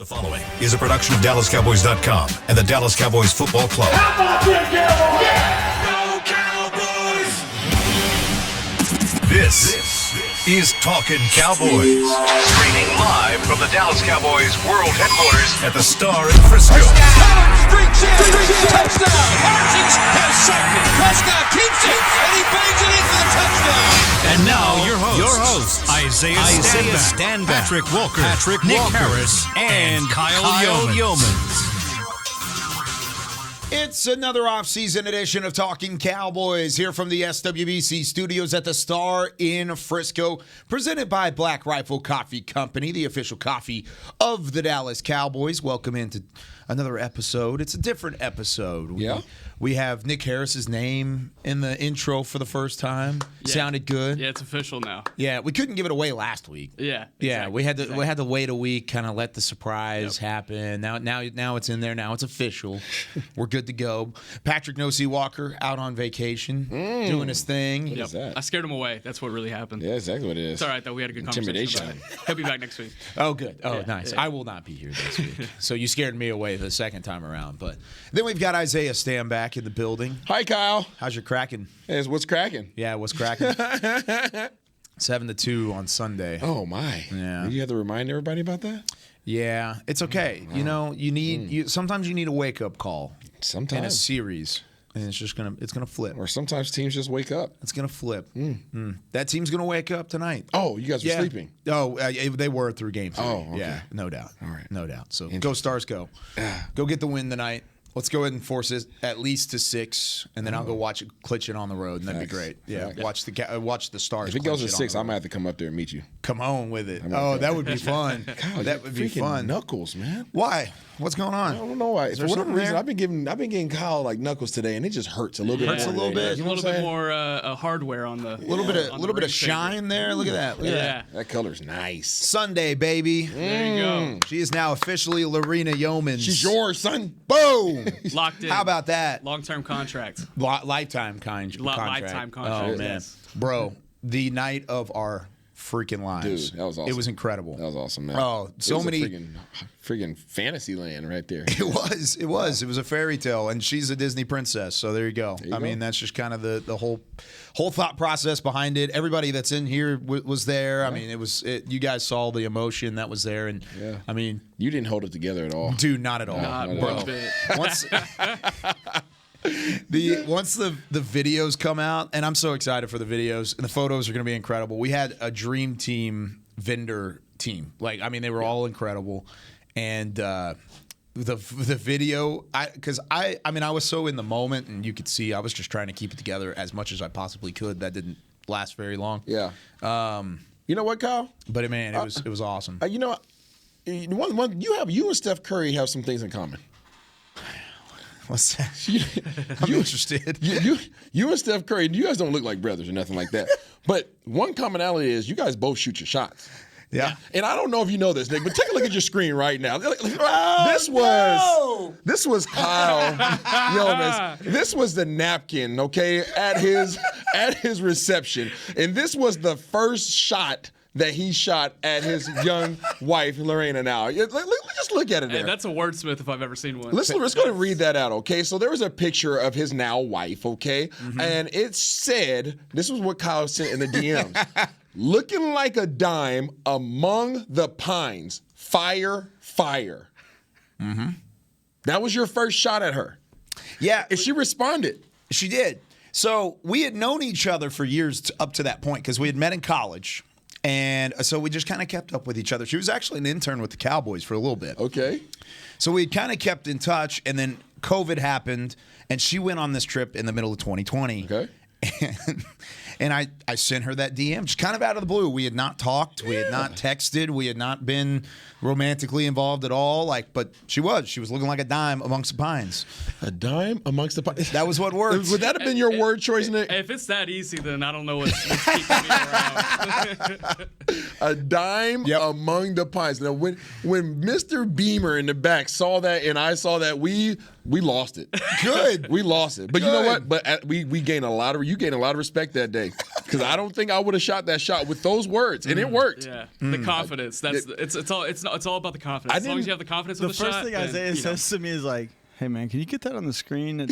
The following is a production of DallasCowboys.com and the Dallas Cowboys Football Club. How about them Cowboys? Yeah! Go Cowboys! This is Talkin Cowboys. Streaming live from the Dallas Cowboys World Headquarters at the Star in Frisco. Touchdown! Parsons has something. Prescott keeps it, and he bangs it into the touchdown. And now your hosts, Isaiah Stanback, Patrick Walker, Nick Harris, and Kyle Yeomans. It's another off-season edition of Talking Cowboys here from the SWBC studios at the Star in Frisco, presented by Black Rifle Coffee Company, the official coffee of the Dallas Cowboys. Welcome into another episode. It's a different episode. Yeah. We have Nick Harris's name in the intro for the first time. Yeah. Sounded good. Yeah, it's official now. Yeah, we couldn't give it away last week. Yeah. Yeah, exactly. we had to wait a week, kind of let the surprise happen. Now it's in there. Now it's official. We're good to go. Patrick No-See Walker out on vacation, doing his thing. What is that? I scared him away. That's what really happened. Yeah, exactly what it is. It's all right, though. We had a good conversation Intimidation. about it. He'll be back next week. Oh, good. Oh, Yeah, nice. yeah. I will not be here this week. So you scared me away the second time around. But then we've got Isaiah Stanback in the building. Hi, Kyle. How's your cracking? Hey, what's cracking? Yeah, what's cracking? 7-2 on Sunday. Oh, my. Yeah. You have to remind everybody about that? Yeah, it's okay. You know, sometimes you need a wake-up call in a Sometimes. series. And it's gonna flip. Or sometimes teams just wake up. It's gonna flip. That team's gonna wake up tonight. Oh, you guys were sleeping. Oh, they were through game 3. Oh, okay. Yeah, no doubt. All right. No doubt. So go Stars, go. Go get the win tonight. Let's go ahead and force it at least to 6, and then I'll go watch it, clinch it on the road, and that'd be Facts. great. Yeah, Facts. watch the Stars. If it goes to clinch it on 6, the I road. might have to come up there and meet you. Come on with it. I'm Oh, okay. that would be fun. God, that would be freaking fun. Knuckles, man. Why? What's going on? I don't know why. For there whatever something reason, there? I've been getting Kyle like Knuckles today, and it just hurts a little bit. Hurts a more little today. bit. You A know little what I'm bit saying? more hardware on the A little bit of shine there. Look at that. Look at that. Yeah. That color's nice. Sunday, baby. There you go. She is now officially Lorena Yeomans. She's yours, son. Boom. Locked in. How about that? Long-term contract. Lifetime contract. Lifetime contract, Oh, man. yes. Bro, the night of our freaking lives. Dude, that was awesome. It was incredible. That was awesome, man. Oh, so It was a many- friggin' fantasy land right there. It was. It was a fairy tale, and she's a Disney princess. So there you go. you I go. mean, that's just kind of the whole thought process behind it. Everybody that's in here was there. I mean, you guys saw the emotion that was there, and Yeah. I mean, You didn't hold it together at all. dude, not at all, Not at one all. bit. Once once the videos come out, and I'm so excited for the videos, and the photos are going to be incredible. We had a dream team vendor team. Like, I mean, they were all incredible, and the video, because I was so in the moment, and you could see I was just trying to keep it together as much as I possibly could. That didn't last very long. Yeah. You know what, Kyle? But man, it was awesome. You know, you and Steph Curry have some things in common. What's that? I'm interested. You and Steph Curry, you guys don't look like brothers or nothing like that. But one commonality is you guys both shoot your shots. Yeah. And I don't know if you know this, Nick, but take a look at your screen right now. This was Kyle Yeomans. This was the napkin, okay, at his reception. And this was the first shot that he shot at his young wife, Lorena, now. Just look at it there. Hey, that's a wordsmith if I've ever seen one. Let's go ahead and read that out, okay? So there was a picture of his now wife, okay? And it said, this was what Kyle sent in the DMs. Looking like a dime among the pines. Fire, fire. That was your first shot at her. Yeah. And she responded. She did. So we had known each other for years up to that point because we had met in college. And so we just kind of kept up with each other. She was actually an intern with the Cowboys for a little bit. Okay. So we kind of kept in touch, and then COVID happened, and she went on this trip in the middle of 2020. Okay. And I sent her that DM just kind of out of the blue. We had not talked. We had not texted. We had not been romantically involved at all. But she was looking like a dime amongst the pines. A dime amongst the pines. That was what worked. Would that have been your word choice, Nick? If it's that easy, then I don't know what's keeping me around. A dime among the pines. Now, when Mr. Beamer in the back saw that and I saw that, we lost it. Good. We lost it. But you know Good. what? But you gained a lot of respect that day. because I don't think I would have shot that shot with those words, and it worked. Yeah, the confidence. It's all about the confidence. As long as you have the confidence with the shot. The first thing Isaiah says to me is like, "Hey man, can you get that on the screen?"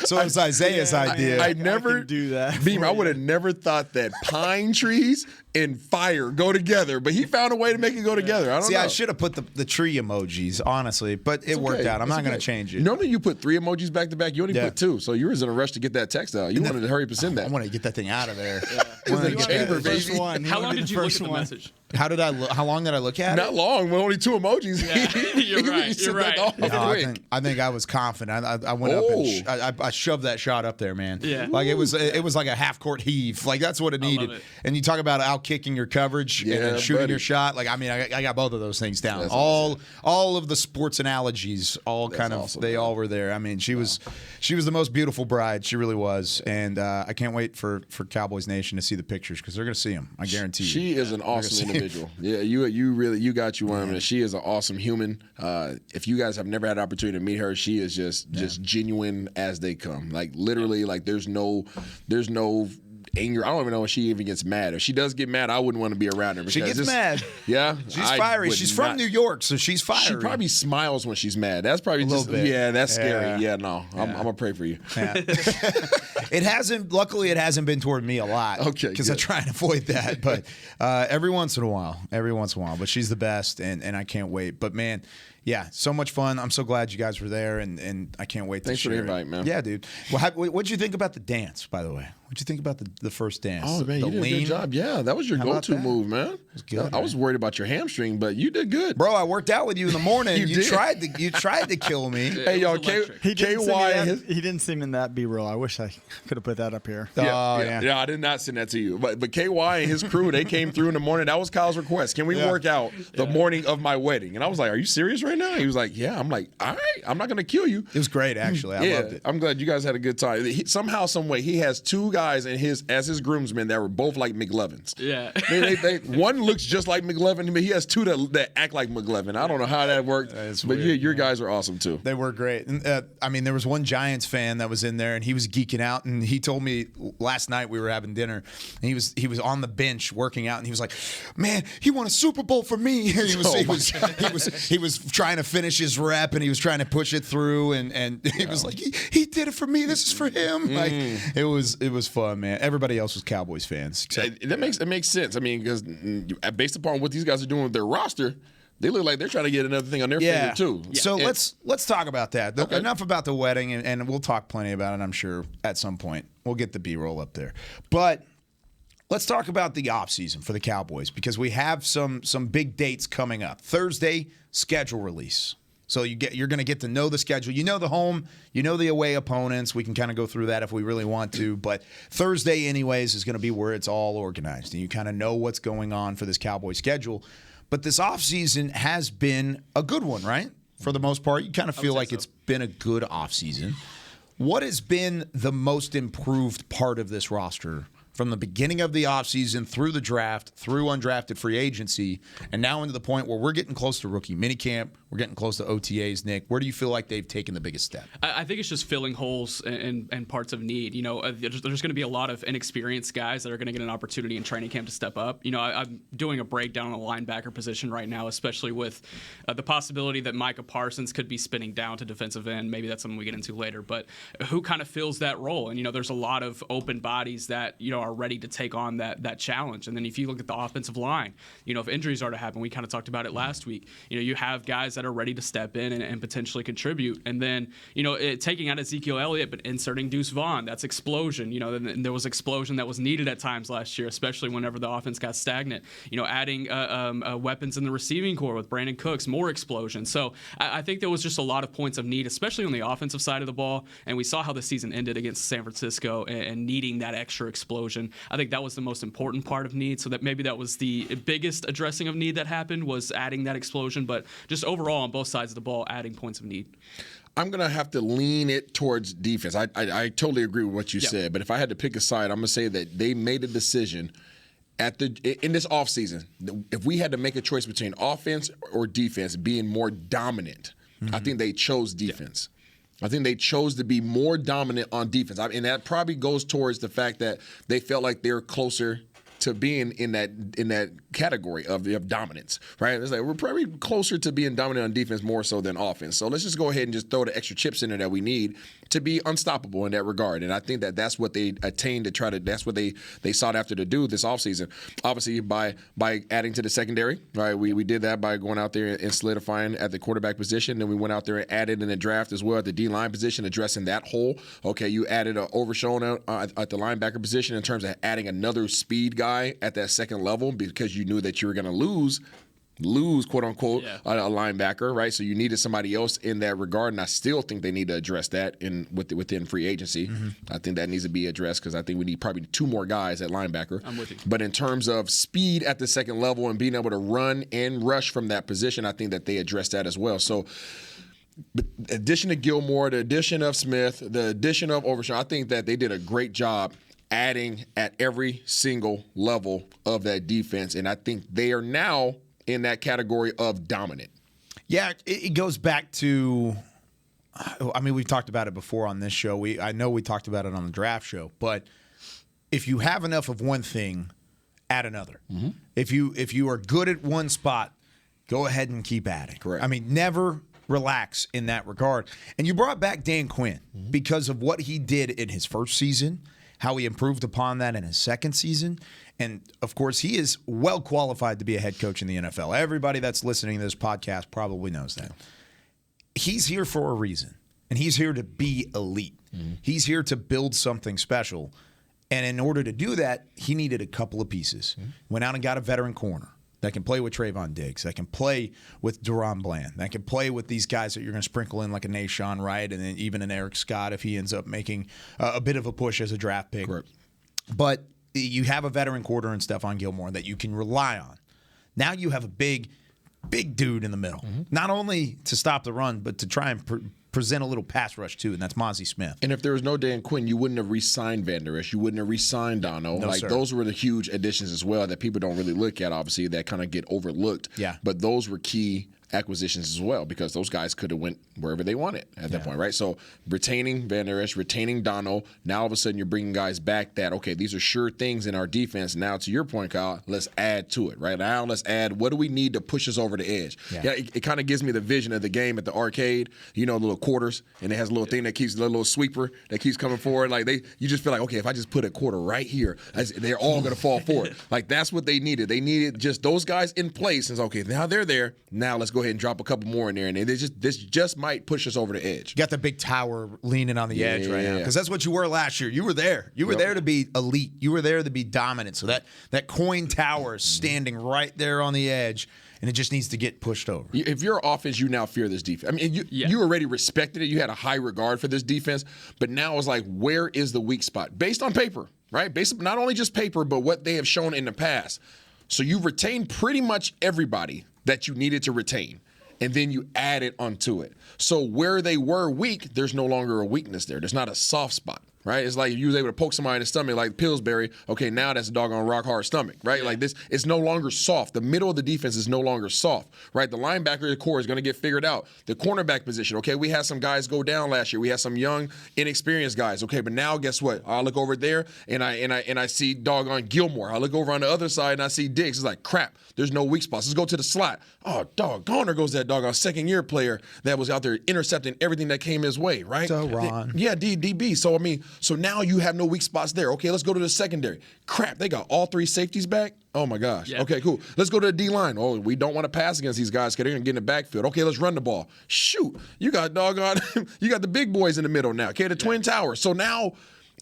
So it was Isaiah's idea. I never can do that. Beam, I would have never thought that pine trees and fire go together, but he found a way to make it go together. I don't know. I should have put the tree emojis, honestly, but it worked out. I'm not going to change it. Normally you put 3 emojis back to back. You only put 2, so you were in a rush to get that text out. You wanted to hurry up and send that. I want to get that thing out of there. The chamber, baby. How long did you look at the message? How long did I look at it? Not long. With only 2 emojis. Yeah. You're right. You're right. I think I was confident. I went up and I shoved that shot up there, man. Yeah. Like it was like a half court heave. Like that's what it needed. it. And you talk about out kicking your coverage and then shooting your shot. Like I got both of those things down. That's all of the sports analogies, they all were there. I mean, she was the most beautiful bride. She really was. And I can't wait for Cowboys Nation to see the pictures because they're going to see them. I guarantee you. She is an awesome individual. Yeah, you got you one. She is an awesome human. If you guys have never had an opportunity to meet her, she is just genuine as they come. Like literally, like there's no anger. I don't even know if she even gets mad. If she does get mad, I wouldn't want to be around her. She gets mad. Yeah, she's fiery. She's from New York, so she's fiery. She probably smiles when she's mad. That's probably just bit. Yeah, that's scary. Yeah, no, I'm gonna pray for you. Yeah. Luckily, it hasn't been toward me a lot. Okay, because I try and avoid that. But every once in a while. But she's the best, and I can't wait. But man, yeah, so much fun. I'm so glad you guys were there, and I can't wait to Thanks share for the invite, man. Yeah, dude. Well, what'd you think about the dance, by the way? What'd you think about the first dance? Oh man, you did a good job. Yeah, that was your go-to move, man. It was good. I was worried about your hamstring, but you did good, bro. I worked out with you in the morning. You tried to kill me. Hey, y'all, he didn't seem in that B-roll. I wish I could have put that up here. Yeah, I did not send that to you. But KY and his crew, they came through in the morning. That was Kyle's request. Can we work out the morning of my wedding? And I was like, are you serious right now? He was like, yeah. I'm like, all right, I'm not going to kill you. It was great, actually. I loved it. I'm glad you guys had a good time. Somehow, some way, he has 2 guys as his groomsmen that were both like McLevins. Yeah. One looks just like McLevin, but he has 2 that act like McLevin. I don't know how that worked, but your guys are awesome too. They were great. And, there was one Giants fan that was in there, and he was geeking out. And he told me last night we were having dinner, and he was on the bench working out, and he was like, "Man, he won a Super Bowl for me." He was trying to finish his rep, and he was trying to push it through, and he was like, "He did it for me. This is for him." Like it was fun, man. Everybody else was Cowboys fans. It makes sense. I mean, because based upon what these guys are doing with their roster, they look like they're trying to get another thing on their finger too. Yeah. So let's talk about that. Okay. Enough about the wedding, and we'll talk plenty about it, I'm sure, at some point. We'll get the B-roll up there. But let's talk about the offseason for the Cowboys because we have some big dates coming up. Thursday, schedule release. So you're going to get to know the schedule. You know the home, you know the away opponents. We can kind of go through that if we really want to. But Thursday, anyways, is going to be where it's all organized. And you kind of know what's going on for this Cowboy schedule. But this offseason has been a good one, right? For the most part, you kind of feel like it's been a good offseason. What has been the most improved part of this roster from the beginning of the offseason through the draft, through undrafted free agency, and now into the point where we're getting close to rookie minicamp, we're getting close to OTAs, Nick? Where do you feel like they've taken the biggest step? I think it's just filling holes and parts of need. You know, there's going to be a lot of inexperienced guys that are going to get an opportunity in training camp to step up. You know, I'm doing a breakdown on the linebacker position right now, especially with the possibility that Micah Parsons could be spinning down to defensive end. Maybe that's something we get into later. But who kind of fills that role? And, you know, there's a lot of open bodies that, you know, are ready to take on that challenge. And then if you look at the offensive line, you know, if injuries are to happen, we kind of talked about it last week. You know, you have guys that are ready to step in and potentially contribute. And then, you know, taking out Ezekiel Elliott but inserting Deuce Vaughn, that's explosion. You know, and there was explosion that was needed at times last year, especially whenever the offense got stagnant. You know, adding weapons in the receiving core with Brandon Cooks, more explosion. So I think there was just a lot of points of need, especially on the offensive side of the ball. And we saw how the season ended against San Francisco and needing that extra explosion. I think that was the most important part of need. So that maybe that was the biggest addressing of need that happened, was adding that explosion. But just overall on both sides of the ball, adding points of need. I'm going to have to lean it towards defense. I totally agree with what you said. But if I had to pick a side, I'm going to say that they made a decision in this offseason. If we had to make a choice between offense or defense being more dominant, I think they chose defense. I think they chose to be more dominant on defense. And that probably goes towards the fact that they felt like they're closer to being in that category of dominance, right? It's like we're probably closer to being dominant on defense more so than offense. So let's just go ahead and just throw the extra chips in there that we need to be unstoppable in that regard. And I think that that's what they attained to try to. That's what they sought after to do this offseason. Obviously, by adding to the secondary, right? We did that by going out there and solidifying at the quarterback position. Then we went out there and added in the draft as well at the D-line position, addressing that hole. Okay, you added an overshown at the linebacker position in terms of adding another speed guy at that second level because you knew that you were going to lose quote unquote a linebacker, right? So you needed somebody else in that regard, and I still think they need to address that within free agency. I think that needs to be addressed because I think we need probably 2 more guys at linebacker. I'm with you. But in terms of speed at the second level and being able to run and rush from that position, I think that they addressed that as well. So the addition of Gilmore, the addition of Smith, the addition of Overshawn, I think that they did a great job adding at every single level of that defense. And I think they are now in that category of dominant. Yeah, it goes back to, I mean, we've talked about it before on this show. I know we talked about it on the draft show, but if you have enough of one thing, add another. If you are good at one spot, go ahead and keep adding. Correct. I mean, never relax in that regard. And you brought back Dan Quinn because of what he did in his first season, how he improved upon that in his second season. And, of course, he is well qualified to be a head coach in the NFL. Everybody that's listening to this podcast probably knows that. He's here for a reason, and he's here to be elite. He's here to build something special. And in order to do that, he needed a couple of pieces. Went out and got a veteran corner that can play with Trayvon Diggs, that can play with Deron Bland, that can play with these guys that you're going to sprinkle in like a Nashawn Wright and then even an Eric Scott if he ends up making a bit of a push as a draft pick. Correct. But you have a veteran corner in Stephon Gilmore that you can rely on. Now you have a big dude in the middle, not only to stop the run, but to try and present a little pass rush too, and that's Mozzie Smith. And if there was no Dan Quinn, you wouldn't have re-signed Van Der Esch. You wouldn't have re-signed Dono. No, like sir. Those were the huge additions as well that people don't really look at, obviously, that kind of get overlooked. Yeah. But those were key acquisitions as well because those guys could have went wherever they wanted at that point, right? So retaining Van Der Esch, retaining Dono, now all of a sudden you're bringing guys back that, okay, these are sure things in our defense. Now, to your point, Kyle, let's add to it, right? Now let's add what do we need to push us over the edge? Yeah, it kind of gives me the vision of the game at the arcade, you know, little quarters, and it has a little thing that keeps, a little sweeper that keeps coming forward. Like you just feel like, okay, if I just put a quarter right here, they're all going to fall forward. Like that's what they needed. They needed just those guys in place. And it's okay, now they're there. Now let's go ahead and drop a couple more in there, and this just might push us over the edge. You got the big tower leaning on the edge right now because that's what you were last year. You were there. You were there to be elite. You were there to be dominant. So that coin tower is standing right there on the edge, and it just needs to get pushed over. If you're offense, you now fear this defense. I mean, you already respected it. You had a high regard for this defense, but now it's like, where is the weak spot? Based on paper, right? Based not only just paper, but what they have shown in the past. So you've retained pretty much everybody that you needed to retain. And then you add it onto it. So where they were weak, there's no longer a weakness there. There's not a soft spot, right? It's like if you was able to poke somebody in the stomach like Pillsbury, okay, now that's a doggone rock-hard stomach, right? Like this, it's no longer soft. The middle of the defense is no longer soft, right? The linebacker core is going to get figured out. The cornerback position, okay, we had some guys go down last year. We had some young, inexperienced guys, okay, but now guess what? I look over there and I see doggone Gilmore. I look over on the other side and I see Diggs. It's like, crap, there's no weak spots. Let's go to the slot. Oh, doggone, there goes that doggone second-year player that was out there intercepting everything that came his way, right? So, Ron. Yeah, DB. So, I mean, so now you have no weak spots there. Okay, let's go to the secondary. Crap, they got all 3 safeties back? Oh, my gosh. Yeah. Okay, cool. Let's go to the D-line. Oh, we don't want to pass against these guys because they're going to get in the backfield. Okay, let's run the ball. Shoot, you got doggone, you got the big boys in the middle now, okay, the Twin Towers. So now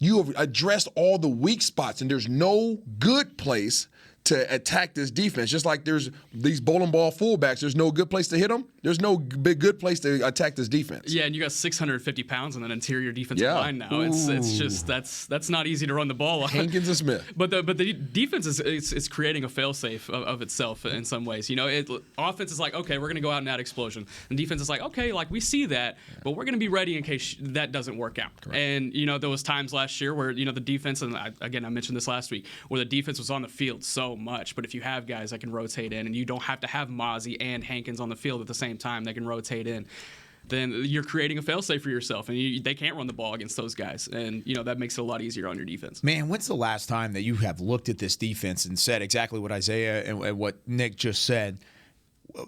you have addressed all the weak spots, and there's no good place to attack this defense. Just like there's these bowling ball fullbacks, there's no good place to hit them. There's no good place to attack this defense. Yeah, and you got 650 pounds on that interior defensive line now. It's just that's not easy to run the ball on. Hankins and Smith. But the defense is creating a failsafe of itself in some ways. You know, offense is like, okay, we're going to go out and add explosion. And defense is like, okay, like we see that, but we're going to be ready in case that doesn't work out. Correct. And, you know, there was times last year where, you know, the defense, and I mentioned this last week, where the defense was on the field so much. But if you have guys that can rotate in, and you don't have to have Mozzie and Hankins on the field at the same time that can rotate in, then you're creating a fail-safe for yourself, and they can't run the ball against those guys. And, that makes it a lot easier on your defense. Man, when's the last time that you have looked at this defense and said exactly what Isaiah and what Nick just said?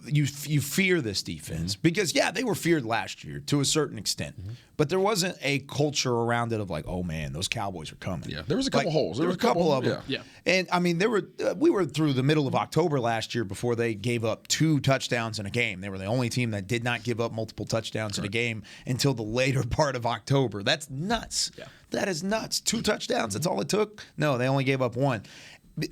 You fear this defense because, they were feared last year to a certain extent, but there wasn't a culture around it of like, oh man, those Cowboys are coming. Yeah, there was a couple holes. There were a couple of them. Yeah. And I mean, we were through the middle of October last year before they gave up 2 touchdowns in a game. They were the only team that did not give up multiple touchdowns in a game until the later part of October. That's nuts. Yeah. That is nuts. 2 touchdowns. That's all it took. No, they only gave up 1.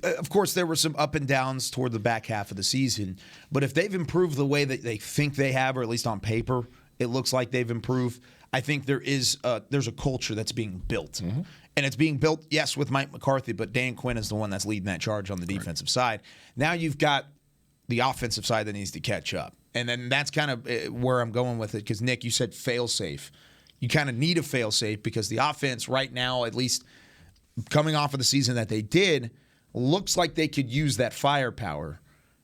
Of course, there were some up and downs toward the back half of the season, but if they've improved the way that they think they have, or at least on paper, it looks like they've improved. I think there's a culture that's being built, and it's being built, yes, with Mike McCarthy, but Dan Quinn is the one that's leading that charge on the defensive side. Now you've got the offensive side that needs to catch up, and then that's kind of where I'm going with it. Because Nick, you said fail safe. You kind of need a fail safe because the offense right now, at least coming off of the season that they did, looks like they could use that firepower.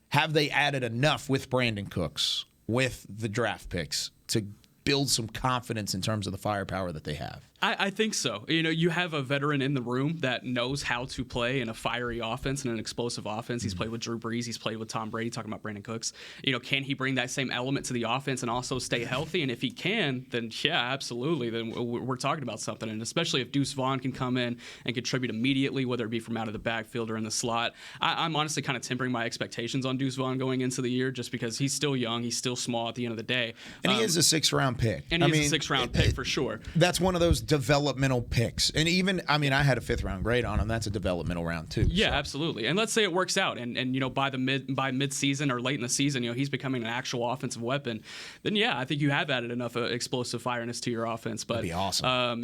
Have they added enough with Brandon Cooks, with the draft picks, to build some confidence in terms of the firepower that they have? I think so. You have a veteran in the room that knows how to play in a fiery offense and an explosive offense. He's played with Drew Brees. He's played with Tom Brady, talking about Brandon Cooks. Can he bring that same element to the offense and also stay healthy? And if he can, then yeah, absolutely. Then we're talking about something. And especially if Deuce Vaughn can come in and contribute immediately, whether it be from out of the backfield or in the slot. I'm honestly kind of tempering my expectations on Deuce Vaughn going into the year just because he's still young. He's still small at the end of the day. And he is a 6th-round pick. And he's a 6th-round pick for sure. That's one of those developmental picks. And even, I had a 5th-round grade on him. That's a developmental round too. Yeah, absolutely. And let's say it works out, and by mid-season or late in the season, he's becoming an actual offensive weapon. Then yeah, I think you have added enough explosive fireness to your offense. But that'd be awesome.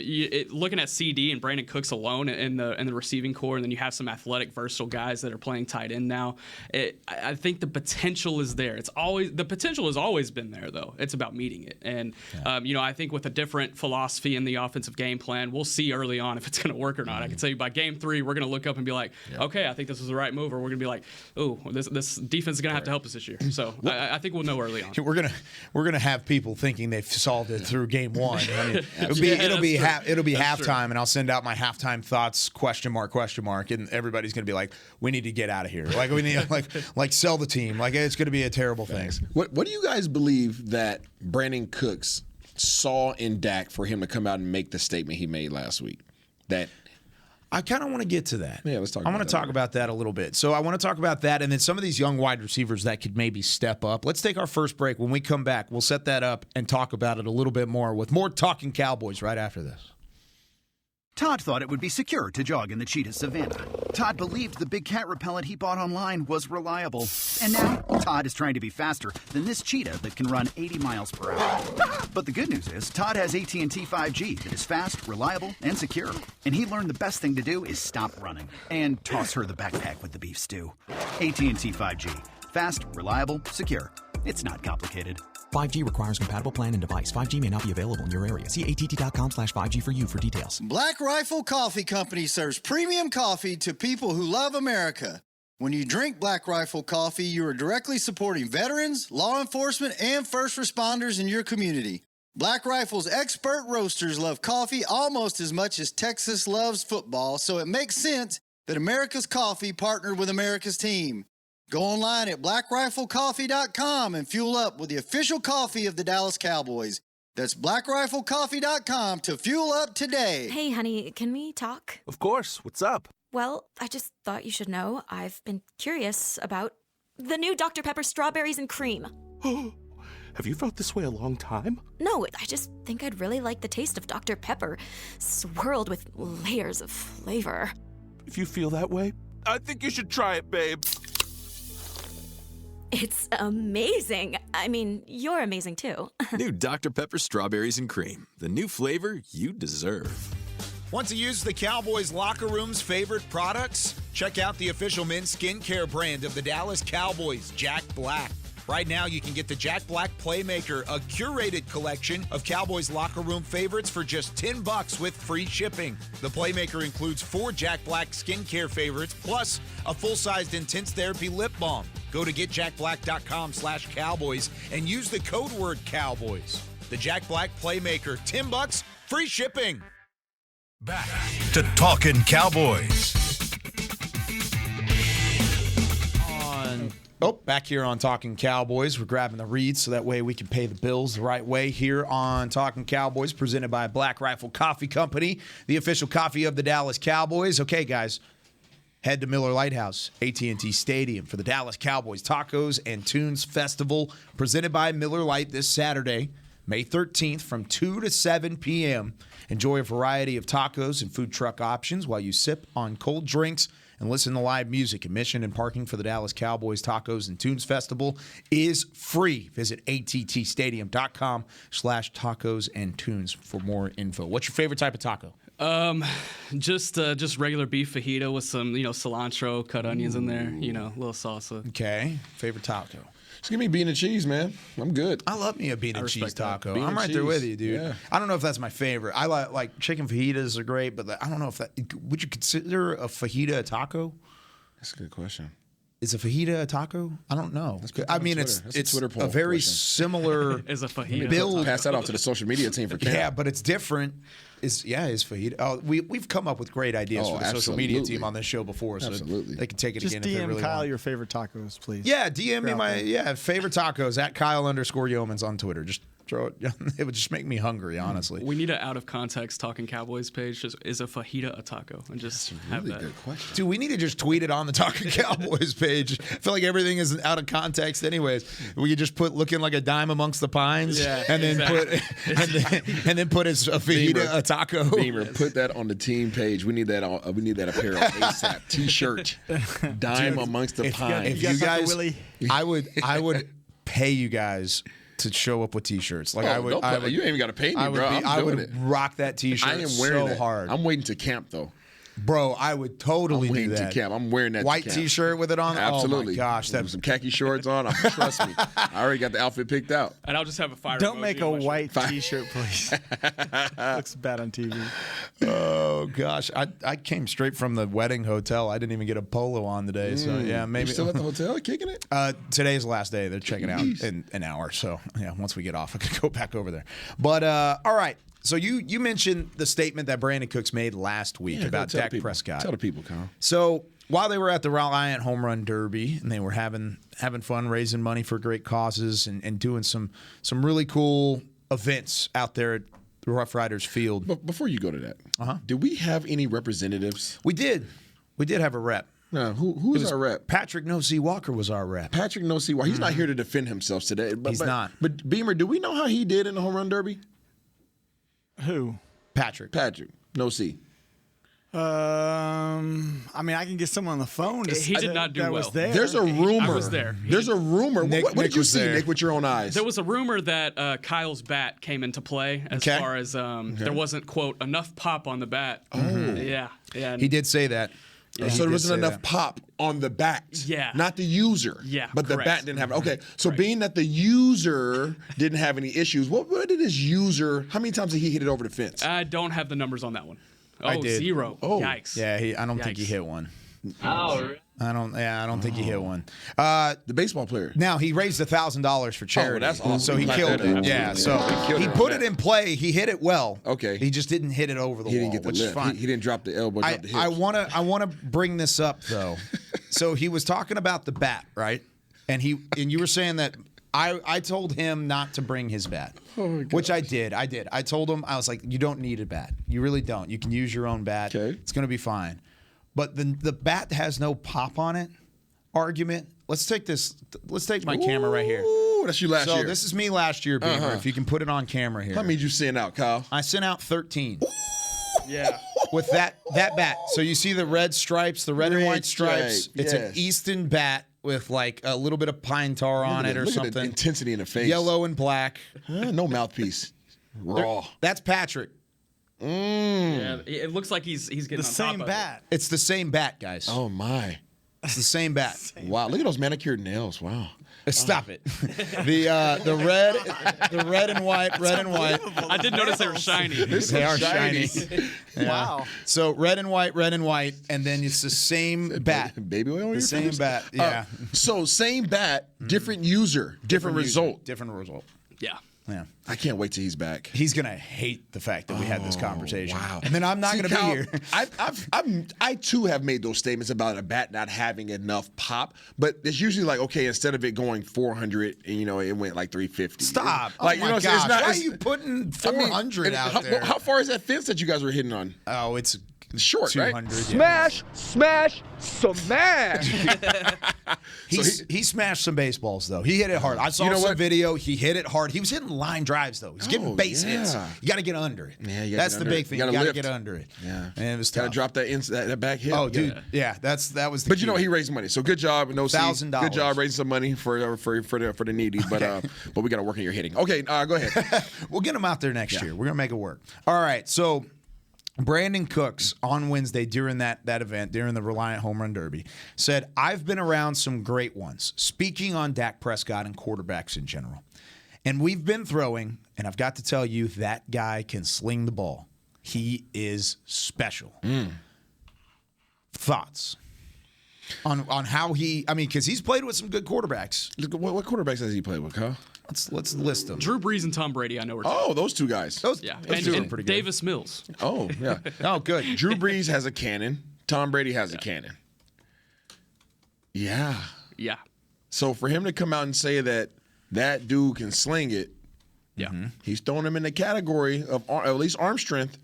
Looking at CD and Brandon Cooks alone in the receiving core, and then you have some athletic, versatile guys that are playing tight end now. I think the potential is there. The potential has always been there, though. It's about meeting it. And I think with a different philosophy in the offensive game plan, we'll see early on if it's going to work or not. I can tell you by game 3, we're going to look up and be like, okay, I think this was the right move, or we're going to be like, oh, this defense is going to have to help us this year. So I think we'll know early on. We're gonna have people thinking they've solved it through game 1. It'll be halftime, and I'll send out my halftime thoughts question mark, and everybody's gonna be like, we need to get out of here. Like we need like sell the team. Like it's gonna be a terrible thing. What do you guys believe that Brandon Cooks saw in Dak for him to come out and make the statement he made last week? That I kind of want to get to that. Yeah, let's talk. I want to talk about that a little bit. So I want to talk about that, and then some of these young wide receivers that could maybe step up. Let's take our first break. When we come back, we'll set that up and talk about it a little bit more with more Talkin Cowboys right after this. Todd thought it would be secure to jog in the cheetah savanna. Todd believed the big cat repellent he bought online was reliable. And now, Todd is trying to be faster than this cheetah that can run 80 miles per hour. But the good news is, Todd has AT&T 5G that is fast, reliable, and secure. And he learned the best thing to do is stop running and toss her the backpack with the beef stew. AT&T 5G. Fast, reliable, secure. It's not complicated. 5G requires compatible plan and device. 5G may not be available in your area. See att.com/5G for you for details. Black Rifle Coffee Company serves premium coffee to people who love America. When you drink Black Rifle Coffee, you are directly supporting veterans, law enforcement, and first responders in your community. Black Rifle's expert roasters love coffee almost as much as Texas loves football, so it makes sense that America's Coffee partnered with America's team. Go online at blackriflecoffee.com and fuel up with the official coffee of the Dallas Cowboys. That's blackriflecoffee.com to fuel up today. Hey, honey, can we talk? Of course. What's up? Well, I just thought you should know I've been curious about the new Dr. Pepper strawberries and cream. Have you felt this way a long time? No, I just think I'd really like the taste of Dr. Pepper, swirled with layers of flavor. If you feel that way, I think you should try it, babe. It's amazing. I mean, you're amazing too. New Dr. Pepper strawberries and cream. The new flavor you deserve. Want to use the Cowboys locker room's favorite products? Check out the official men's skincare brand of the Dallas Cowboys, Jack Black. Right now, you can get the Jack Black Playmaker, a curated collection of Cowboys locker room favorites for just $10 with free shipping. The Playmaker includes 4 Jack Black skincare favorites, plus a full-sized Intense Therapy lip balm. Go to getjackblack.com/Cowboys and use the code word Cowboys. The Jack Black Playmaker. $10, free shipping. Back to Talkin' Cowboys. Back here on Talkin' Cowboys. We're grabbing the reads so that way we can pay the bills the right way here on Talkin' Cowboys, presented by Black Rifle Coffee Company, the official coffee of the Dallas Cowboys. Okay, guys, head to Miller Lighthouse, AT&T Stadium for the Dallas Cowboys Tacos and Tunes Festival, presented by Miller Lite this Saturday, May 13th from 2 to 7 p.m. Enjoy a variety of tacos and food truck options while you sip on cold drinks and listen to live music. Admission and parking for the Dallas Cowboys Tacos and Tunes Festival is free. Visit attstadium.com/tacos and tunes for more info. What's your favorite type of taco? Just regular beef fajita with some, cilantro, cut onions in there, a little salsa. Okay. Favorite taco? Just give me bean and cheese, man. I'm good. I love me a bean and cheese taco. Bean I'm and right there cheese. with you, dude. Yeah. I don't know if that's my favorite. I like chicken fajitas are great, but I don't know if that. Would you consider a fajita a taco? That's a good question. Is a fajita a taco? I don't know. I mean, it's Twitter poll a very question. similar Is a fajita build. Pass that off to the social media team for camp. Yeah, but it's different. Is fajita? Oh, we've come up with great ideas for the social media absolutely. team on this show before, so Absolutely. they can take it Just again if they DM really Kyle want. your favorite tacos, please. Yeah, DM me Out my there. favorite tacos at Kyle_Yeomans on Twitter. Just throw it. It would just make me hungry, honestly. We need an out of context Talking Cowboys page. Just, is a fajita a taco? And just have Really that. good question. Dude, we need to just tweet it on the Talkin' Cowboys page. I feel like everything is out of context, anyways. We could just put looking like a dime amongst the pines, and then put as a fajita Beamer. a taco. Beamer, put that on the team page. We need that. We need that apparel ASAP. T-shirt, dime amongst the pines. If you guys, I would pay you guys to show up with T-shirts. Like you ain't even got to pay me, bro. I would rock that T-shirt. I am wearing so that. hard. I'm waiting to camp though. Bro, I would totally I'm do waiting that. to camp. I'm wearing that. White to camp. T-shirt with it on. Absolutely. Oh my gosh, With some khaki shorts on. Trust me, I already got the outfit picked out. And I'll just have a fire. Don't emoji make a on my shirt. white T-shirt, please. Looks bad on TV. Oh gosh, I came straight from the wedding hotel. I didn't even get a polo on today, so yeah, maybe You still at the hotel kicking it? Today's the last day. They're checking out in an hour, so yeah. Once we get off, I can go back over there. But all right. So you mentioned the statement that Brandon Cooks made last week about Dak Prescott. Tell the people, Kyle. So while they were at the Reliant Home Run Derby and they were having fun raising money for great causes and doing some really cool events out there at the Rough Riders Field. But before you go to that, did we have any representatives? We did have a rep. No, who's our rep? Patrick No C. Walker was our rep. Patrick No C. Walker. He's not here to defend himself today. He's not. But Beamer, do we know how he did in the Home Run Derby? Who? Patrick. No C. I mean, I can get someone on the phone. He did not do that well. Was there. There's a rumor. I was there. There's a rumor. What did you was see, there. Nick, with your own eyes? There was a rumor that Kyle's bat came into play as far as there wasn't, quote, enough pop on the bat. Oh. Yeah. He did say that. Yeah, so there wasn't enough pop on the bat. Yeah. Not the user. Yeah, But the correct. bat didn't have it. Okay. So being that the user didn't have any issues, what did his user, how many times did he hit it over the fence? I don't have the numbers on that one. I did. 0. Oh. Yikes. Yeah, I don't think he hit one. I don't think he hit one. The baseball player. Now he raised $1,000 for charity. that's awesome. So he Clap killed that it. up. Yeah, so killed he it put on it in play. He hit it well. Okay. He just didn't hit it over the He wall, didn't get the which is lift. fine. He didn't drop the elbow, drop the hips. I wanna bring this up though. So he was talking about the bat, right? And you were saying that I told him not to bring his bat, which I did. I told him, I was like, you don't need a bat. You really don't. You can use your own bat. Okay. It's going to be fine. But the bat has no pop on it argument. Let's take my camera right here. Ooh, that's you last year. So this is me last year, Beamer. If you can put it on camera here. How many did you send out, Kyle? I sent out 13. Yeah. With that bat. So you see the red stripes, the red and white stripes. stripe, It's yes. an Easton bat with like a little bit of pine tar on it or Look at something. the intensity in the face. Yellow and black. No mouthpiece. Raw. That's Patrick. Yeah, it looks like he's getting The on same top of bat. It's the same bat, guys. Oh my. It's the same bat. Wow. Look at those manicured nails. Wow. Stop it. The red and white. I did notice they were shiny. They are shiny. Yeah. Wow. So red and white, and then it's the same bat. Baby oil on The your same fingers? bat. Yeah. So same bat, different user, different result. Different result. Yeah. Yeah. I can't wait till he's back. He's gonna hate the fact that we had this conversation. Wow. And then I'm not gonna be here. I too have made those statements about a bat not having enough pop, but it's usually like, okay, instead of it going 400, it went like 350. Stop! Like, oh my gosh! Why are you putting 400 out there? How far is that fence that you guys were hitting on? Oh, it's short, 200, right? Smash, smash. He smashed some baseballs though. He hit it hard. I saw some video. He hit it hard. He was hitting line drives though. He's getting base hits. You got to get under it. Yeah, that's the big thing. You got to get under it. Yeah, and it was got to tough. drop that back hit. Oh, dude, yeah, that was. The but key. he raised money, so good job. No $1,000. Good job raising some money for the needy. But we got to work on your hitting. Okay, go ahead. We'll get him out there next year. We're gonna make it work. All right, so. Brandon Cooks on Wednesday during that event, during the Reliant Home Run Derby, said, I've been around some great ones, speaking on Dak Prescott and quarterbacks in general. And we've been throwing, and I've got to tell you, that guy can sling the ball. He is special. Thoughts on how because he's played with some good quarterbacks. What quarterbacks has he played with, Kyle? Let's list them. Drew Brees and Tom Brady, I know we're talking. Oh, those two guys. Those two are pretty good. Davis Mills. Oh, yeah. Oh, good. Drew Brees has a cannon. Tom Brady has a cannon. Yeah. Yeah. So for him to come out and say that dude can sling it, he's throwing him in the category of at least arm strength.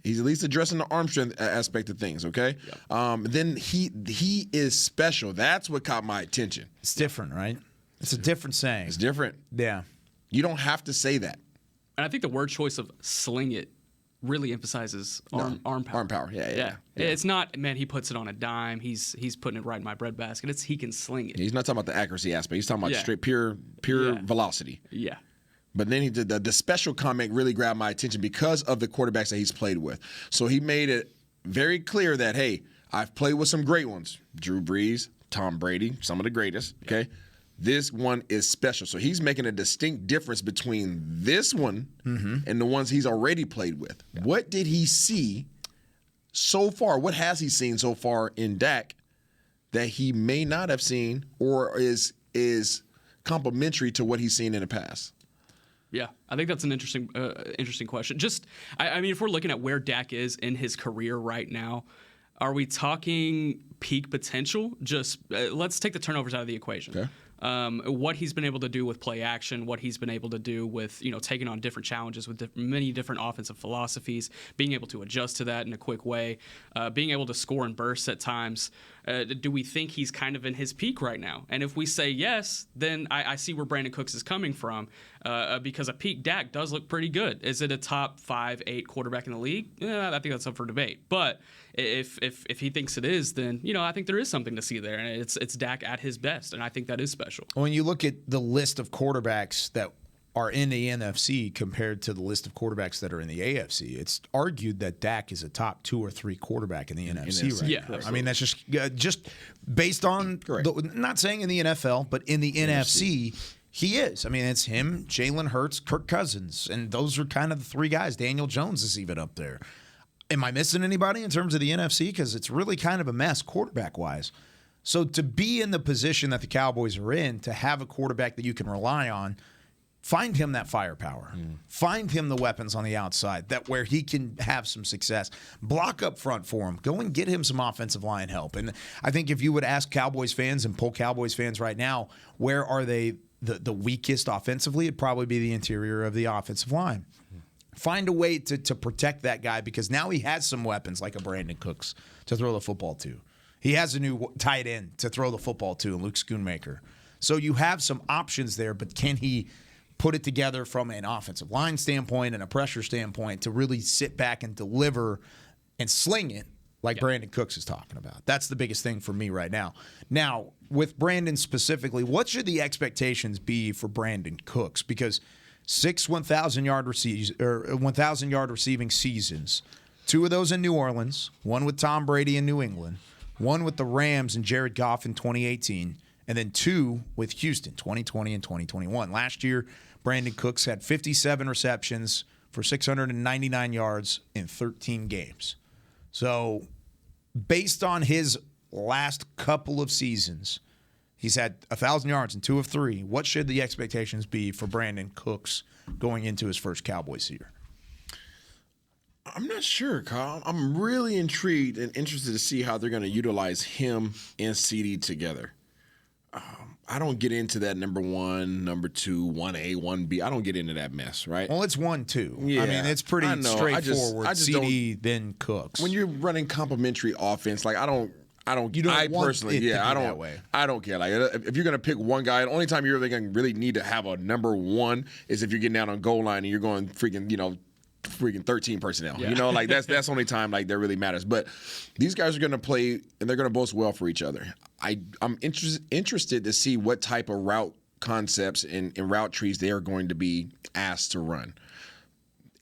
He's at least addressing the arm strength aspect of things, okay? Yeah. Then he is special. That's what caught my attention. It's different, right? It's a different saying. It's different. Yeah. You don't have to say that. And I think the word choice of sling it really emphasizes arm power. Arm power, yeah. It's not, man, he puts it on a dime. He's putting it right in my breadbasket. It's he can sling it. He's not talking about the accuracy aspect. He's talking about straight pure velocity. Yeah. But then he did the special comment really grabbed my attention because of the quarterbacks that he's played with. So he made it very clear that, hey, I've played with some great ones. Drew Brees, Tom Brady, some of the greatest, okay? This one is special. So he's making a distinct difference between this one and the ones he's already played with. Yeah. What did he see so far? What has he seen so far in Dak that he may not have seen or is complementary to what he's seen in the past? Yeah, I think that's an interesting question. Just, I mean, if we're looking at where Dak is in his career right now, are we talking peak potential? Just let's take the turnovers out of the equation. Okay. What he's been able to do with play action, what he's been able to do with taking on different challenges with many different offensive philosophies, being able to adjust to that in a quick way, being able to score in bursts at times. Do we think he's kind of in his peak right now? And if we say yes, then I see where Brandon Cooks is coming from because a peak Dak does look pretty good. Is it a top 5-8 quarterback in the league? I think that's up for debate. But if he thinks it is, then I think there is something to see there, and it's Dak at his best, and I think that is special. When you look at the list of quarterbacks that are in the NFC compared to the list of quarterbacks that are in the AFC, it's argued that Dak is a top 2 or 3 quarterback in the NFC right now. Absolutely. I mean, that's just based on, not saying in the NFL, but in the NFC, he is. I mean, it's him, Jalen Hurts, Kirk Cousins, and those are kind of the 3 guys. Daniel Jones is even up there. Am I missing anybody in terms of the NFC? Because it's really kind of a mess quarterback-wise. So to be in the position that the Cowboys are in, to have a quarterback that you can rely on, find him that firepower. Find him the weapons on the outside that where he can have some success. Block up front for him. Go and get him some offensive line help. And I think if you would ask Cowboys fans and poll Cowboys fans right now, where are they the weakest offensively? It'd probably be the interior of the offensive line. Find a way to protect that guy because now he has some weapons like a Brandon Cooks to throw the football to. He has a new tight end to throw the football to, Luke Schoonmaker. So you have some options there, but can he put it together from an offensive line standpoint and a pressure standpoint to really sit back and deliver and sling it like Brandon Cooks is talking about? That's the biggest thing for me right now. Now, with Brandon specifically, what should the expectations be for Brandon Cooks? Because 6 1,000-yard receiving seasons, 2 of those in New Orleans, 1 with Tom Brady in New England, 1 with the Rams and Jared Goff in 2018, and then 2 with Houston, 2020 and 2021. Last year, Brandon Cooks had 57 receptions for 699 yards in 13 games. So based on his last couple of seasons, He's had 1,000 yards in 2 of 3. What should the expectations be for Brandon Cooks going into his first Cowboys year? I'm not sure, Kyle. I'm really intrigued and interested to see how they're going to utilize him and CD together. I don't get into that number 1, number 2, 1A, 1B. I don't get into that mess, right? Well, it's 1-2. Yeah, I mean, it's pretty straightforward. I just CD, then Cooks. When you're running complementary offense, like I don't. You don't I want personally, it to be I don't. that way. I don't care. Like if you're gonna pick one guy, the only time you're really need to have a number 1 is if you're getting down on goal line and you're going freaking 13 personnel. Yeah. Like that's the only time like that really matters. But these guys are gonna play and they're gonna both well for each other. I'm interested to see what type of route concepts and route trees they are going to be asked to run.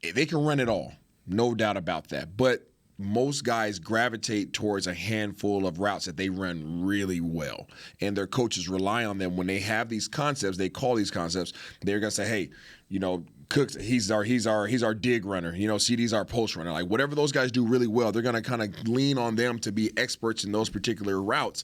They can run it all, no doubt about that. But most guys gravitate towards a handful of routes that they run really well, and their coaches rely on them when they have these concepts. They call these concepts. They're gonna say, "Hey, Cooks, he's our dig runner. CD's our post runner. Like whatever those guys do really well, they're gonna kind of lean on them to be experts in those particular routes."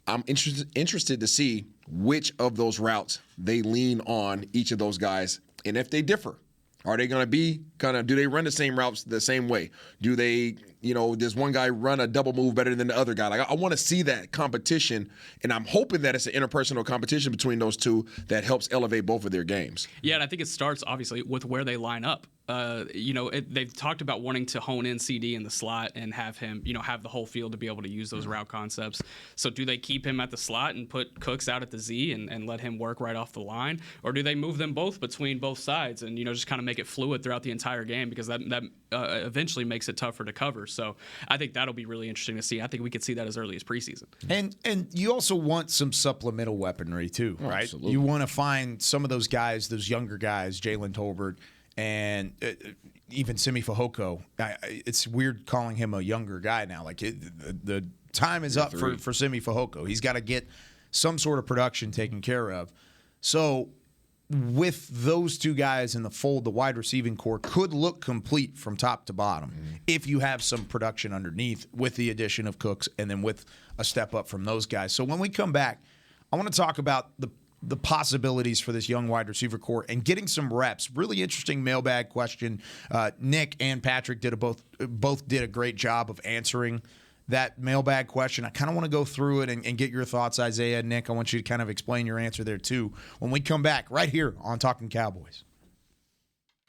I'm interested to see which of those routes they lean on each of those guys, and if they differ. Are they going to be do they run the same routes the same way? Do they, does one guy run a double move better than the other guy? Like I want to see that competition, and I'm hoping that it's an interpersonal competition between those two that helps elevate both of their games. Yeah, and I think it starts obviously with where they line up. They've talked about wanting to hone in CD in the slot and have him, have the whole field to be able to use those route concepts. So do they keep him at the slot and put Cooks out at the Z and let him work right off the line? Or do they move them both between both sides and, just kind of make it fluid throughout the entire game, because that eventually makes it tougher to cover. So I think that'll be really interesting to see. I think we could see that as early as preseason. And you also want some supplemental weaponry too, right? Absolutely. You want to find some of those guys, those younger guys, Jalen Tolbert, and even Simi Fehoko. It's weird calling him a younger guy now. Like the time is up for Simi Fehoko. He's got to get some sort of production taken care of. So with those two guys in the fold, the wide receiving core could look complete from top to bottom if you have some production underneath with the addition of Cooks and then with a step up from those guys. So when we come back, I want to talk about the possibilities for this young wide receiver core and getting some reps. Really interesting mailbag question. Nick and Patrick both did a great job of answering that mailbag question. I kind of want to go through it and get your thoughts, Isaiah. Nick, I want you to kind of explain your answer there too when we come back right here on Talkin Cowboys.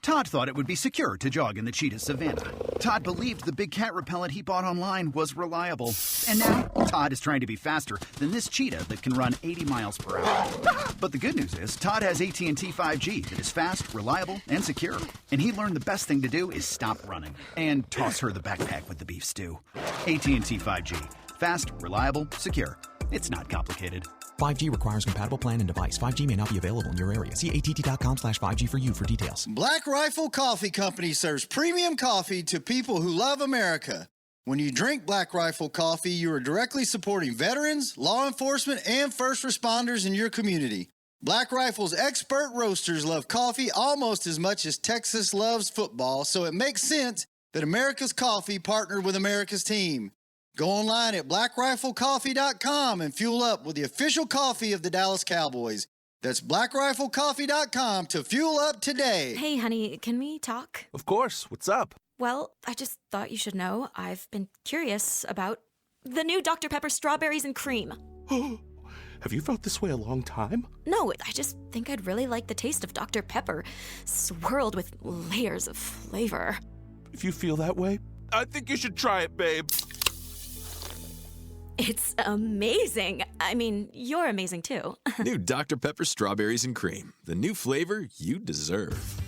Todd thought it would be secure to jog in the cheetah savanna. Todd believed the big cat repellent he bought online was reliable. And now, Todd is trying to be faster than this cheetah that can run 80 miles per hour. But the good news is, Todd has AT&T 5G that is fast, reliable, and secure. And he learned the best thing to do is stop running and toss her the backpack with the beef stew. AT&T 5G. Fast, reliable, secure. It's not complicated. 5G requires compatible plan and device. 5G may not be available in your area. See att.com/5G for you for details. Black Rifle Coffee Company serves premium coffee to people who love America. When you drink Black Rifle coffee, you are directly supporting veterans, law enforcement, and first responders in your community. Black Rifle's expert roasters love coffee almost as much as Texas loves football, so it makes sense that America's Coffee partnered with America's team. Go online at blackriflecoffee.com and fuel up with the official coffee of the Dallas Cowboys. That's blackriflecoffee.com to fuel up today. Hey, honey, can we talk? Of course. What's up? Well, I just thought you should know I've been curious about the new Dr. Pepper strawberries and cream. Have you felt this way a long time? No, I just think I'd really like the taste of Dr. Pepper, swirled with layers of flavor. If you feel that way, I think you should try it, babe. It's amazing. I mean, you're amazing too. New Dr. Pepper Strawberries and Cream. The new flavor you deserve.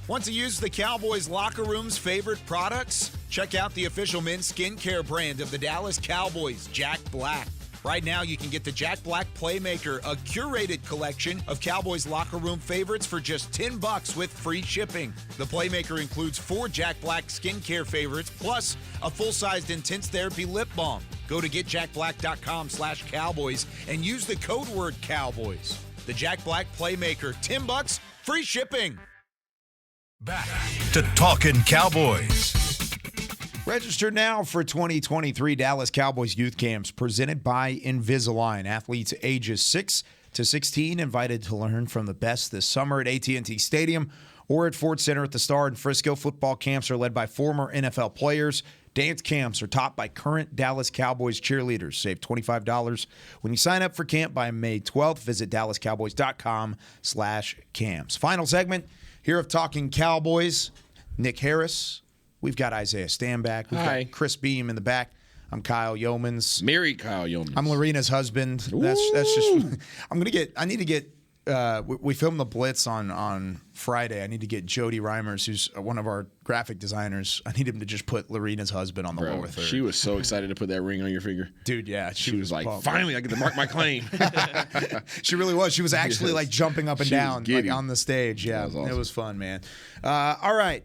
Want to use the Cowboys locker room's favorite products? Check out the official men's skincare brand of the Dallas Cowboys, Jack Black. Right now, you can get the Jack Black Playmaker, a curated collection of Cowboys locker room favorites for just $10 with free shipping. The Playmaker includes 4 Jack Black skincare favorites, plus a full-sized intense therapy lip balm. Go to getjackblack.com/Cowboys and use the code word Cowboys. The Jack Black Playmaker, $10, free shipping. Back to Talkin' Cowboys. Register now for 2023 Dallas Cowboys youth camps presented by Invisalign. Athletes ages 6 to 16 invited to learn from the best this summer at AT&T Stadium or at Ford Center at the Star in Frisco. Football camps are led by former NFL players. Dance camps are taught by current Dallas Cowboys cheerleaders. Save $25 when you sign up for camp by May 12th. Visit dallascowboys.com/camps. Final segment here of Talking Cowboys. Nick Harris. We've got Isaiah Stanback. We've got Chris Beam in the back. I'm Kyle Yeomans. Married Kyle Yeomans. I'm Lorena's husband. That's just. I need to get. We filmed the Blitz on Friday. I need to get Jody Reimers, who's one of our graphic designers. I need him to just put Lorena's husband on the lower third. She was so excited to put that ring on your finger. Dude, yeah. She was like, finally, I get to mark my claim. She really was. She was actually like jumping up and down like, on the stage. Yeah, awesome. It was fun, man. All right.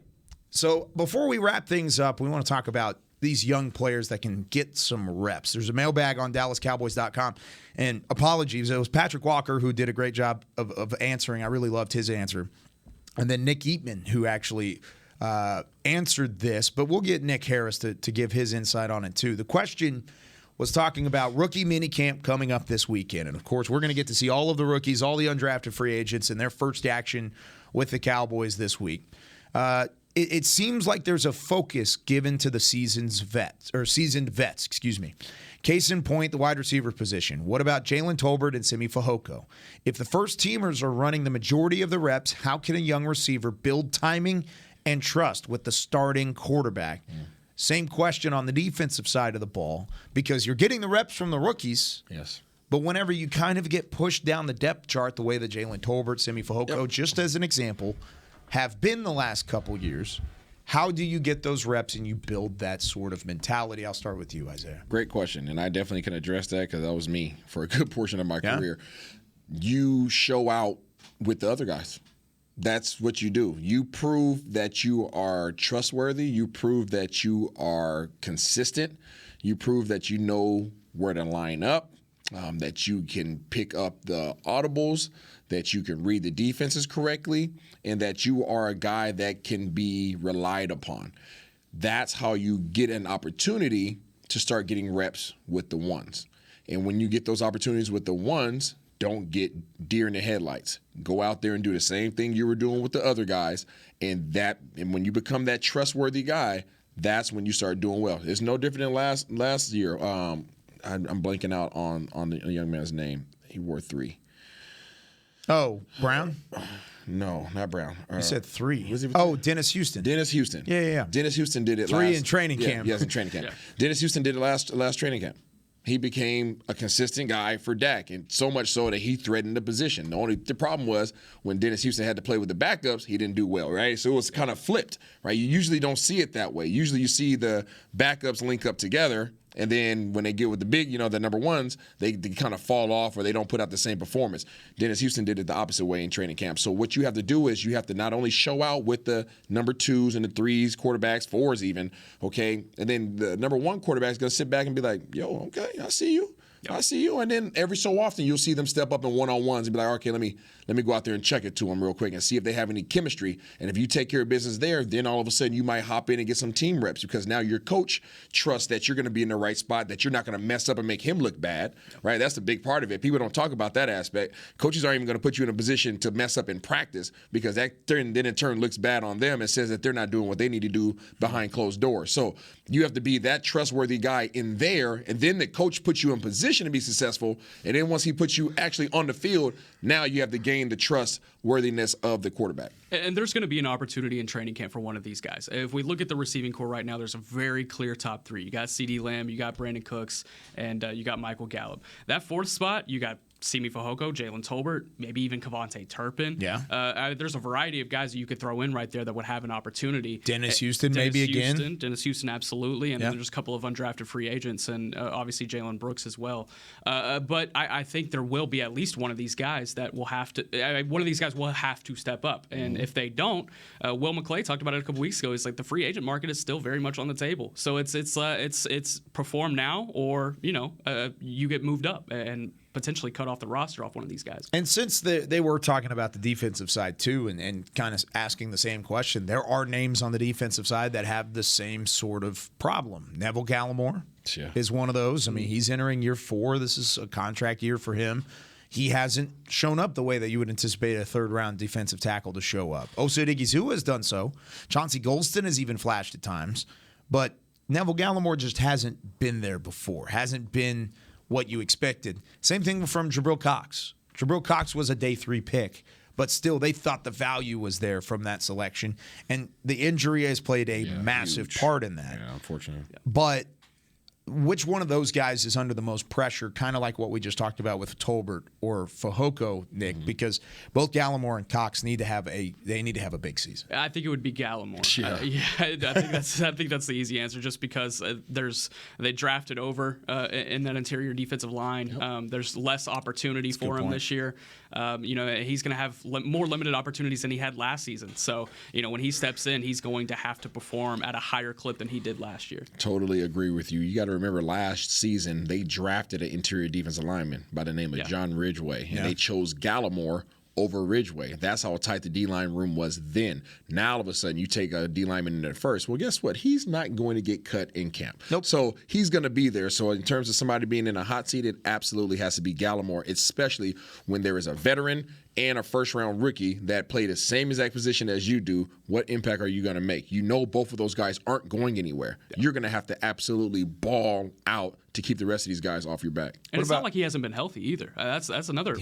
So before we wrap things up, we want to talk about these young players that can get some reps. There's a mailbag on DallasCowboys.com. And apologies, it was Patrick Walker who did a great job of answering. I really loved his answer. And then Nick Eatman, who actually answered this. But we'll get Nick Harris to give his insight on it, too. The question was talking about rookie minicamp coming up this weekend. And, of course, we're going to get to see all of the rookies, all the undrafted free agents, and their first action with the Cowboys this week. It seems like there's a focus given to the seasoned vets. Case in point, the wide receiver position. What about Jalen Tolbert and Simi Fehoko? If the first teamers are running the majority of the reps, how can a young receiver build timing and trust with the starting quarterback? Same question on the defensive side of the ball, because you're getting the reps from the rookies. Yes. But whenever you kind of get pushed down the depth chart the way that Jalen Tolbert, Simi Fehoko, just as an example, have been the last couple years, how do you get those reps and you build that sort of mentality? I'll start with you, Isaiah. Great question, and I definitely can address that because that was me for a good portion of my career. You show out with the other guys. That's what you do. You prove that you are trustworthy. You prove that you are consistent. You prove that you know where to line up, that you can pick up the audibles, that you can read the defenses correctly, and that you are a guy that can be relied upon. That's how you get an opportunity to start getting reps with the ones. And when you get those opportunities with the ones, don't get deer in the headlights. Go out there and do the same thing you were doing with the other guys, and when you become that trustworthy guy, that's when you start doing well. It's no different than last year. I'm blanking out on the young man's name. He wore 3. Oh, Brown? No, not Brown. You said 3. Dennis Houston. Dennis Houston. Yeah. Dennis Houston did it 3 in training camp. Yes, in training camp. Yeah. Dennis Houston did it last training camp. He became a consistent guy for Dak, and so much so that he threatened the position. The problem was when Dennis Houston had to play with the backups, he didn't do well, right? So it was kind of flipped, right? You usually don't see it that way. Usually you see the backups link up together, and then when they get with the big, the number ones, they kind of fall off or they don't put out the same performance. Dennis Houston did it the opposite way in training camp. So what you have to do is you have to not only show out with the number 2s and the 3s, quarterbacks, 4s even, okay? And then the number 1 quarterback is going to sit back and be like, yo, okay, I see you. Yep. I see you. And then every so often you'll see them step up in one-on-ones and be like, okay, let me go out there and check it to them real quick and see if they have any chemistry. And if you take care of business there, then all of a sudden you might hop in and get some team reps because now your coach trusts that you're going to be in the right spot, that you're not going to mess up and make him look bad, right? That's the big part of it. People don't talk about that aspect. Coaches aren't even going to put you in a position to mess up in practice because that then in turn looks bad on them and says that they're not doing what they need to do behind closed doors. So you have to be that trustworthy guy in there, and then the coach puts you in position to be successful. And then once he puts you actually on the field, now you have to gain the trustworthiness of the quarterback. And there's going to be an opportunity in training camp for one of these guys. If we look at the receiving core right now, there's a very clear top 3. You got CeeDee Lamb, you got Brandon Cooks, and you got Michael Gallup. That 4th spot, you got Simi Fehoko, Jalen Tolbert, maybe even Kavontae Turpin. Yeah. There's a variety of guys that you could throw in right there that would have an opportunity. Dennis Houston again. Dennis Houston, absolutely. And then there's a couple of undrafted free agents and obviously Jalen Brooks as well. But I think there will be at least one of these guys that will have to step up. And if they don't, Will McClay talked about it a couple weeks ago. It's like the free agent market is still very much on the table. So it's perform now or, you get moved up and potentially cut off the roster off one of these guys. And since they were talking about the defensive side too, and kind of asking the same question, there are names on the defensive side that have the same sort of problem. Neville Gallimore is one of those. I mean, he's entering year 4. This is a contract year for him. He hasn't shown up the way that you would anticipate a third-round defensive tackle to show up. Osa Odighizuwa has done so. Chauncey Golston has even flashed at times. But Neville Gallimore just hasn't been there before, hasn't been what you expected. Same thing from Jabril Cox. Jabril Cox was a day 3 pick, but still they thought the value was there from that selection. And the injury has played a massive part in that. Yeah, unfortunately. But which one of those guys is under the most pressure, kind of like what we just talked about with Tolbert or Fehoko, Nick? Because both Gallimore and Cox need to have a big season. I think it would be Gallimore. I think that's the easy answer, just because they drafted over in that interior defensive line. There's less opportunity for him this year. He's going to have more limited opportunities than he had last season. So when he steps in, he's going to have to perform at a higher clip than he did last year. Totally agree with you. You got to remember last season they drafted an interior defensive lineman by the name of John Ridgway, and they chose Gallimore over Ridgway. That's how tight the D-line room was then. Now, all of a sudden, you take a D-lineman in at first. Well, guess what? He's not going to get cut in camp. Nope. So he's going to be there. So in terms of somebody being in a hot seat, it absolutely has to be Gallimore, especially when there is a veteran and a first-round rookie that play the same exact position as you do. What impact are you going to make? You know both of those guys aren't going anywhere. Yeah. You're going to have to absolutely ball out to keep the rest of these guys off your back. And it's not like he hasn't been healthy either. That's another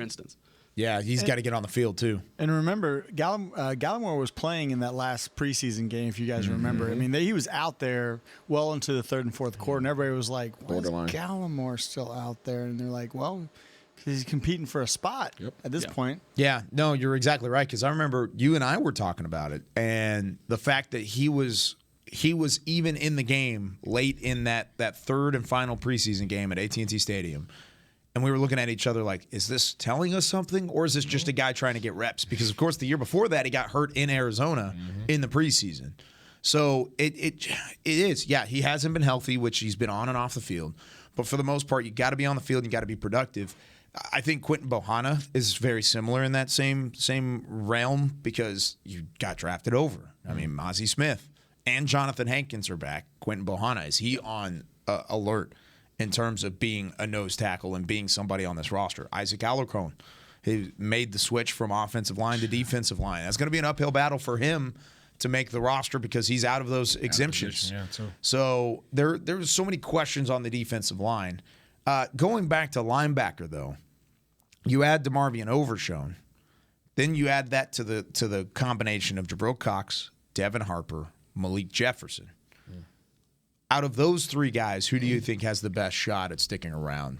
instance. Yeah, he's got to get on the field too. And remember, Gallimore was playing in that last preseason game, if you guys remember. I mean, he was out there well into the third and fourth quarter, and everybody was like, why is Gallimore still out there? And they're like, well, because he's competing for a spot at this point. Yeah, no, you're exactly right, because I remember you and I were talking about it, and the fact that he was even in the game late in that third and final preseason game at AT&T Stadium. And we were looking at each other like, is this telling us something, or is this just a guy trying to get reps? Because, of course, the year before that, he got hurt in Arizona in the preseason. So it is. Yeah, he hasn't been healthy, which he's been on and off the field. But for the most part, you got to be on the field and you got to be productive. I think Quinton Bohanna is very similar in that same realm, because you got drafted over. I mean, Mozzie Smith and Jonathan Hankins are back. Quinton Bohanna, is he on alert in terms of being a nose tackle and being somebody on this roster? Isaac Alarcon, he made the switch from offensive line to defensive line. That's going to be an uphill battle for him to make the roster, because he's out of those exemptions. So there's so many questions on the defensive line. Going back to linebacker, though, you add DeMarvion Overshown, then you add that to the combination of Jabril Cox, Devin Harper, Malik Jefferson. Out of those 3 guys, who do you think has the best shot at sticking around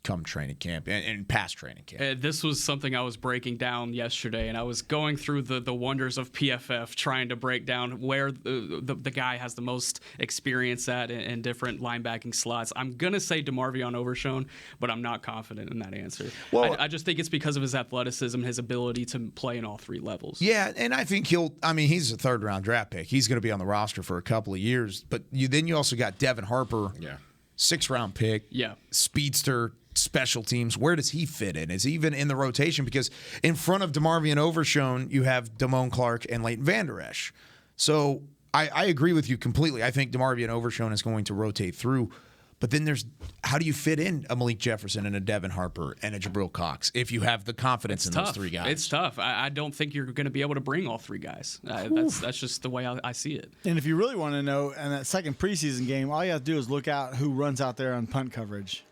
come training camp and past training camp? This was something I was breaking down yesterday, and I was going through the wonders of PFF, trying to break down where the guy has the most experience at in different linebacking slots. I'm going to say DeMarvion Overshown, but I'm not confident in that answer. Well, I just think it's because of his athleticism, his ability to play in all 3 levels. Yeah, and I think he's a third-round draft pick. He's going to be on the roster for a couple of years. But you also got Devin Harper, 6th-round pick, speedster, special teams. Where does he fit in? Is he even in the rotation? Because in front of DeMarvion Overshown, you have Damone Clark and Leighton Vander Esch. So I agree with you completely. I think DeMarvion Overshown is going to rotate through. But then how do you fit in a Malik Jefferson and a Devin Harper and a Jabril Cox if you have the confidence in those 3 guys? It's tough. I don't think you're going to be able to bring all 3 guys. That's just the way I see it. And if you really want to know, in that second preseason game, all you have to do is look out who runs out there on punt coverage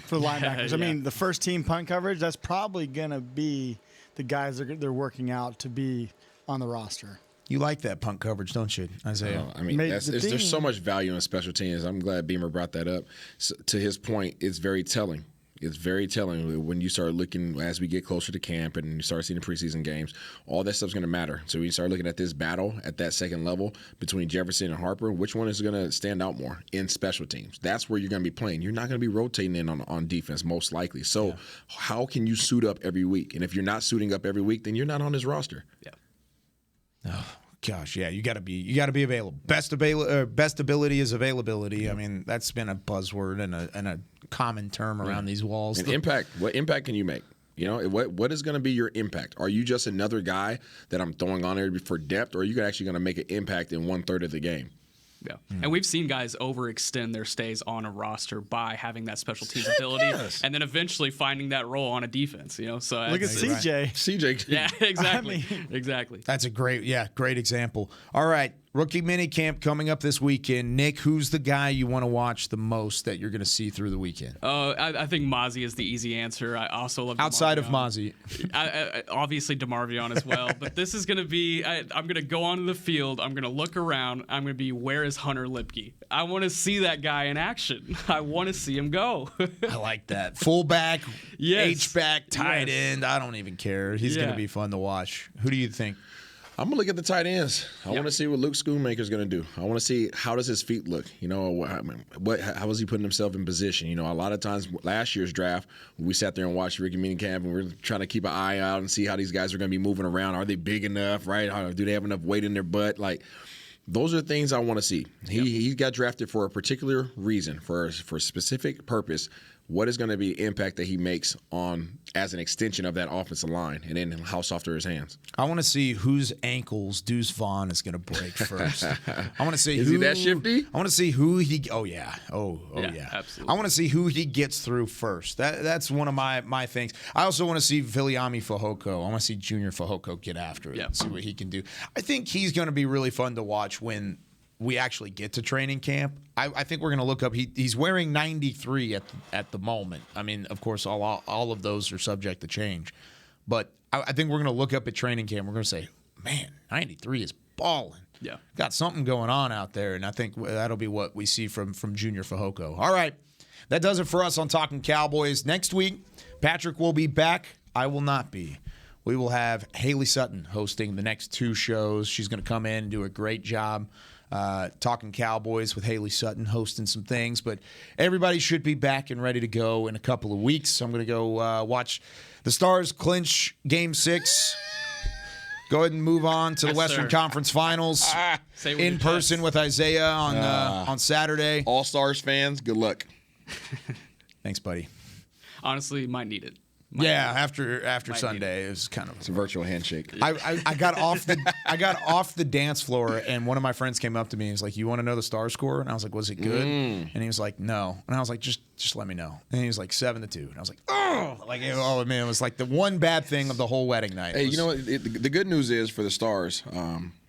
for linebackers. I mean, the first team punt coverage, that's probably going to be the guys they're working out to be on the roster. You like that punt coverage, don't you, Isaiah? There's so much value in special teams. I'm glad Beamer brought that up. So, to his point, it's very telling. It's very telling when you start looking as we get closer to camp and you start seeing the preseason games. All that stuff's going to matter. So when you start looking at this battle at that second level between Jefferson and Harper, which one is going to stand out more in special teams? That's where you're going to be playing. You're not going to be rotating in on defense most likely. So how can you suit up every week? And if you're not suiting up every week, then you're not on this roster. Yeah. Oh, Gosh, yeah, you got to be available. Best ability is availability. I mean, that's been a buzzword and a common term around these walls. And impact. What impact can you make? You know, what is going to be your impact? Are you just another guy that I'm throwing on there for depth, or are you actually going to make an impact in 1/3 of the game? Yeah, and we've seen guys overextend their stays on a roster by having that special teams ability, and then eventually finding that role on a defense. You know, so look at CJ. Right. CJ. Yeah, exactly. Exactly. That's a great example. All right, rookie minicamp coming up this weekend. Nick, who's the guy you want to watch the most that you're going to see through the weekend? I think Mozzie is the easy answer. I also love outside of Mozzie. Obviously DeMarvion as well, but this is going to be. I'm going to go onto the field. I'm going to look around. I'm going to be where is Hunter Lipke? I want to see that guy in action. I want to see him go. I like that. Fullback, yes. H-back, tight end. I don't even care. He's going to be fun to watch. Who do you think? I'm going to look at the tight ends. I want to see what Luke Schoonmaker's going to do. I want to see how does his feet look. You know, how is he putting himself in position? You know, a lot of times last year's draft, we sat there and watched rookie minicamp, and we're trying to keep an eye out and see how these guys are going to be moving around. Are they big enough, right? Do they have enough weight in their butt? Like, those are things I want to see. He got drafted for a particular reason, for a specific purpose. What is going to be the impact that he makes on as an extension of that offensive line, and then how soft are his hands? I want to see whose ankles Deuce Vaughn is going to break first. I want to see is he that shifty? I want to see who he. Oh yeah, absolutely. I want to see who he gets through first. That's one of my things. I also want to see Viliami Fehoko. I want to see Junior Fehoko get after it and see what he can do. I think he's going to be really fun to watch when we actually get to training camp. I think we're going to look up. He's wearing 93 at the moment. I mean, of course, all of those are subject to change. But I think we're going to look up at training camp. We're going to say, man, 93 is balling. Yeah. Got something going on out there. And I think that'll be what we see from Junior Fehoko. All right. That does it for us on Talkin Cowboys. Next week, Patrick will be back. I will not be. We will have Haley Sutton hosting the next 2 shows. She's going to come in and do a great job. Talking Cowboys with Haley Sutton hosting some things, but everybody should be back and ready to go in a couple of weeks. So I'm going to go watch the Stars clinch Game 6. Go ahead and move on to the Western Conference Finals in person with Isaiah on Saturday. All Stars fans, good luck. Thanks, buddy. Honestly, might need it. After Sunday, it was kind of a virtual handshake. I got off the dance floor, and one of my friends came up to me and was like, "You want to know the Star score?" And I was like, "Was it good?" And he was like, "No." And I was like, "Just let me know." And he was like, 7-2. And I was like, "Oh man!" It was like the one bad thing of the whole wedding night. Hey, you know what? The good news is for the Stars.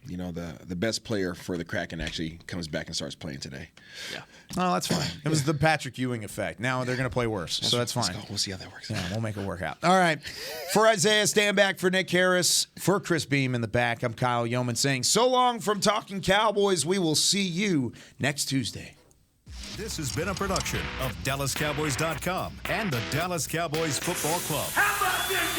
You know, the best player for the Kraken actually comes back and starts playing today. Yeah. Oh, that's fine. It was the Patrick Ewing effect. Now they're going to play worse, so that's fine. We'll see how that works. Yeah, we'll make it work out. All right. For Isaiah Stanback, for Nick Harris, for Chris Beam in the back, I'm Kyle Yeoman saying so long from Talking Cowboys. We will see you next Tuesday. This has been a production of DallasCowboys.com and the Dallas Cowboys Football Club. How about this,